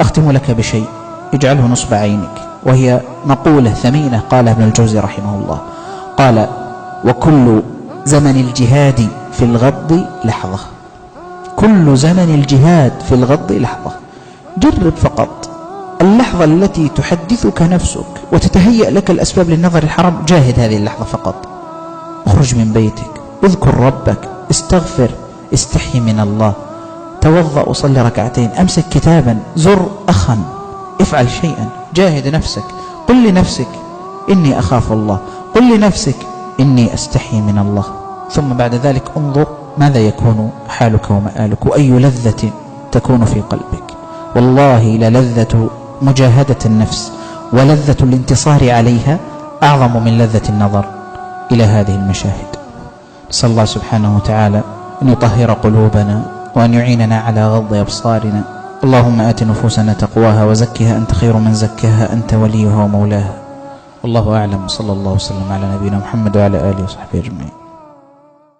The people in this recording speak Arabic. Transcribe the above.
أختم لك بشيء اجعله نصب عينك، وهي مقولة ثمينة قالها ابن الجوزي رحمه الله. قال: وكل زمن الجهاد في الغض لحظة. كل زمن الجهاد في الغض لحظة. جرب فقط اللحظة التي تحدثك نفسك وتتهيأ لك الأسباب للنظر الحرام، جاهد هذه اللحظة فقط. اخرج من بيتك، اذكر ربك، استغفر، استحي من الله، توضأ وصلي ركعتين، أمسك كتابا، زر أخا، افعل شيئا، جاهد نفسك. قل لنفسك إني أخاف الله، قل لنفسك إني أستحي من الله. ثم بعد ذلك انظر ماذا يكون حالك ومآلك، وأي لذة تكون في قلبك. والله للذة مجاهدة النفس ولذة الانتصار عليها أعظم من لذة النظر إلى هذه المشاهد. نسأل الله سبحانه وتعالى أن يطهر قلوبنا وأن يعيننا على غض أبصارنا. اللهم آت نفوسنا تقواها وزكها أنت خير من زكاها، أنت وليها ومولاها. والله أعلم، صلى الله وسلم على نبينا محمد وعلى آله وصحبه أجمعين.